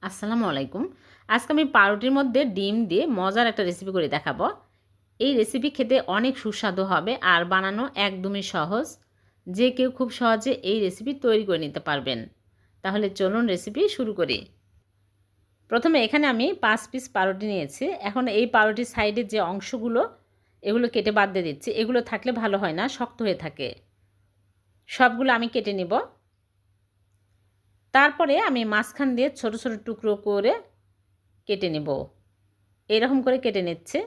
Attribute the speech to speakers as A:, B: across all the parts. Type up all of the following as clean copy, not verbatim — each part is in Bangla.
A: আসসালামু আলাইকুম। আজকে আমি পাউরুটির মধ্যে ডিম দিয়ে মজার একটা রেসিপি করে দেখাবো। এই রেসিপি খেতে অনেক সুস্বাদু হবে আর বানানো একদমই সহজ। যে কেউ খুব সহজে এই রেসিপি তৈরি করে নিতে পারবেন। তাহলে চলুন রেসিপি শুরু করি। প্রথমে এখানে আমি 5 পিস পাউরুটি নিয়েছি। এখন এই পাউরুটির সাইডের যে অংশগুলো এগুলো কেটে বাদ দিয়ে দিচ্ছি। এগুলো থাকলে ভালো হয় না, শক্ত হয়ে থাকে। সবগুলো আমি কেটে নিব। তারপরে আমি মাঝখান দিয়ে ছোট ছোট টুকরো করে কেটে নেব। এরকম করে কেটে নিচ্ছে।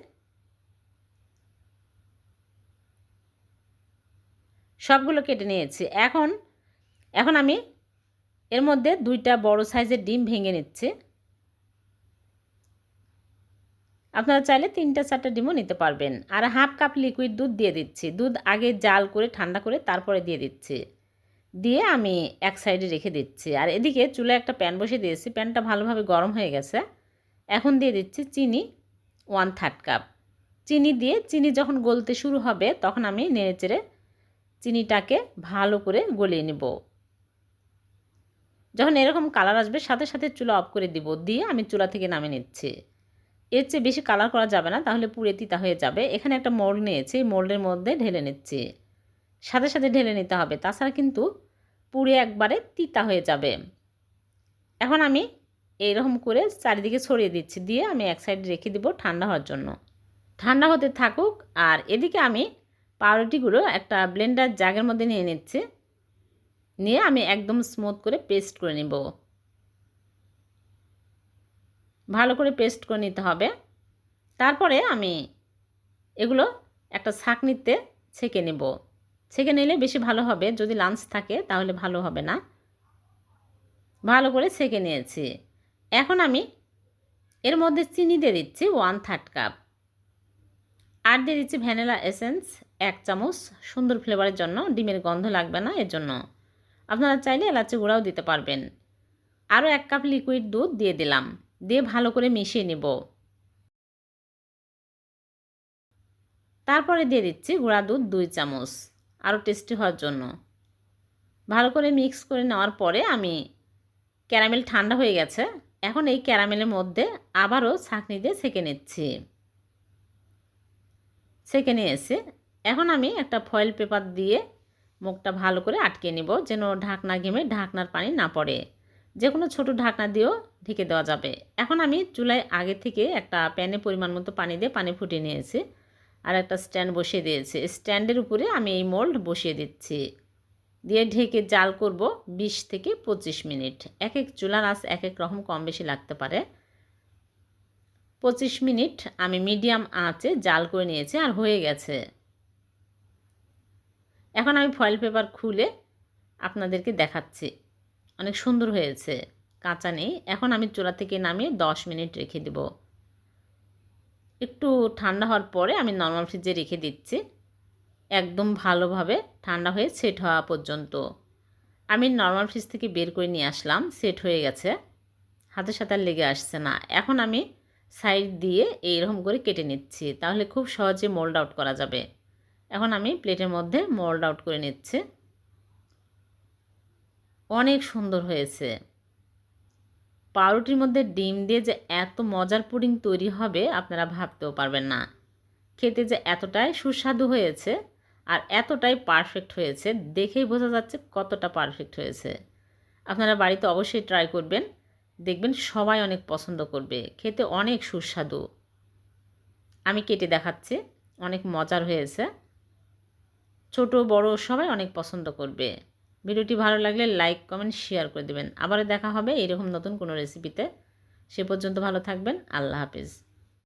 A: সবগুলো কেটে নিয়েছি। এখন আমি এর মধ্যে 2টা বড় সাইজের ডিম ভেঙে নিচ্ছি। আপনারা চাইলে 3টা 4টা ডিমও নিতে পারবেন। আর হাফ কাপ লিকুইড দুধ দিয়ে দিচ্ছি। দুধ আগে জাল করে ঠান্ডা করে তারপরে দিয়ে দিচ্ছি। দিয়ে আমি এক সাইডে রেখে দিচ্ছি। আর এদিকে চুলায় একটা প্যান বসিয়ে দিয়েছি। প্যানটা ভালোভাবে গরম হয়ে গেছে। এখন দিয়ে দিচ্ছি চিনি 1/3 কাপ। চিনি যখন গলতে শুরু হবে তখন আমি নেড়েচেড়ে চিনিটাকে ভালো করে গলিয়ে নেব। যখন এরকম কালার আসবে সাথে সাথে চুলা অফ করে দিব। দিয়ে আমি চুলা থেকে নামিয়ে নিচ্ছি। এর চেয়ে বেশি কালার করা যাবে না, তাহলে পুড়ে তিতা হয়ে যাবে। এখানে একটা মোল্ড নিয়েছি, মোল্ডের মধ্যে ঢেলে নিচ্ছি। সাথে সাথে ঢেলে নিতে হবে, তাছাড়া কিন্তু পুড়ে একবারে তিতা হয়ে যাবে। এখন আমি এইরকম করে চারিদিকে ছড়িয়ে দিচ্ছি। দিয়ে আমি এক সাইডে রেখে দিব ঠান্ডা হওয়ার জন্য। ঠান্ডা হতে থাকুক। আর এদিকে আমি পাউরুটিগুলো একটা ব্লেন্ডার জাগের মধ্যে নিয়ে নিচ্ছি। নিয়ে আমি একদম স্মুথ করে পেস্ট করে নেব। ভালো করে পেস্ট করে নিতে হবে। তারপরে আমি এগুলো একটা ছাঁকনিতে ছেঁকে নেব। ছেঁকে নিলে বেশি ভালো হবে, যদি লাঞ্চ থাকে তাহলে ভালো হবে না। ভালো করে ছেঁকে নিয়েছি। এখন আমি এর মধ্যে চিনি দিয়ে দিচ্ছি 1/3 কাপ। আর দিয়ে দিচ্ছি ভ্যানিলা এসেন্স 1 চামচ, সুন্দর ফ্লেভারের জন্য। ডিমের গন্ধ লাগবে না এর জন্য। আপনারা চাইলে এলাচি গুঁড়াও দিতে পারবেন। আরও 1 কাপ লিকুইড দুধ দিয়ে দিলাম। দিয়ে ভালো করে মিশিয়ে নেব। তারপরে দিয়ে দিচ্ছি গুঁড়া দুধ 2 চামচ, আরও টেস্টি হওয়ার জন্য। ভালো করে মিক্স করে নেওয়ার পরে আমি ক্যারামেল ঠান্ডা হয়ে গেছে। এখন এই ক্যারামেলের মধ্যে আবারও ছাঁকনি দিয়ে ছেঁকে নিচ্ছি। ছেঁকে নিয়েছি। এখন আমি একটা ফয়েল পেপার দিয়ে মুখটা ভালো করে আটকে নেব, যেন ঢাকনা ঘেমে ঢাকনার পানি না পড়ে। যে কোনো ছোটো ঢাকনা দিয়েও ঢেকে দেওয়া যাবে। এখন আমি চুলায় আগে থেকে একটা প্যানে পরিমাণ মতো পানি দিয়ে পানি ফুটিয়ে নিয়েছি। আর একটা স্ট্যান্ড বসিয়ে দিয়েছি। স্ট্যান্ডের উপরে আমি এই মোল্ড বসিয়ে দিচ্ছি। দিয়ে ঢেকে জাল করব 20 থেকে 25 মিনিট। এক এক চুলার আঁচ এক এক রকম, কম বেশি লাগতে পারে। 25 মিনিট আমি মিডিয়াম আঁচে জাল করে নিয়েছি আর হয়ে গেছে। এখন আমি ফয়েল পেপার খুলে আপনাদেরকে দেখাচ্ছি। অনেক সুন্দর হয়েছে, কাঁচা নেই। এখন আমি চুলা থেকে নামিয়ে 10 মিনিট রেখে দেব। একটু ঠান্ডা হওয়ার পরে আমি নরমাল ফ্রিজে রেখে দিচ্ছি, একদম ভালোভাবে ঠান্ডা হয়ে সেট হওয়া পর্যন্ত। আমি নরমাল ফ্রিজ থেকে বের করে নিয়ে আসলাম, সেট হয়ে গেছে, হাতের সাথে আর লেগে আসছে না। এখন আমি সাইড দিয়ে এইরকম করে কেটে নিচ্ছি, তাহলে খুব সহজে মোল্ড আউট করা যাবে। এখন আমি প্লেটের মধ্যে মোল্ড আউট করে নিচ্ছি। অনেক সুন্দর হয়েছে। পাউরুটির মধ্যে ডিম দিয়ে যে এত মজার পুডিং তৈরি হবে আপনারা ভাবতেও পারবেন না। খেতে যে এতটাই সুস্বাদু হয়েছে আর এতটাই পারফেক্ট হয়েছে, দেখেই বোঝা যাচ্ছে কতটা পারফেক্ট হয়েছে। আপনারা বাড়িতে অবশ্যই ট্রাই করবেন, দেখবেন সবাই অনেক পছন্দ করবে। খেতে অনেক সুস্বাদু। আমি কেটে দেখাচ্ছি, অনেক মজার হয়েছে। ছোট বড় সবাই অনেক পছন্দ করবে। ভিডিওটি ভালো লাগলে লাইক কমেন্ট শেয়ার করে দেবেন। আবার দেখা হবে এইরকম নতুন কোনো রেসিপিতে। সে পর্যন্ত ভালো থাকবেন। আল্লাহ হাফেজ।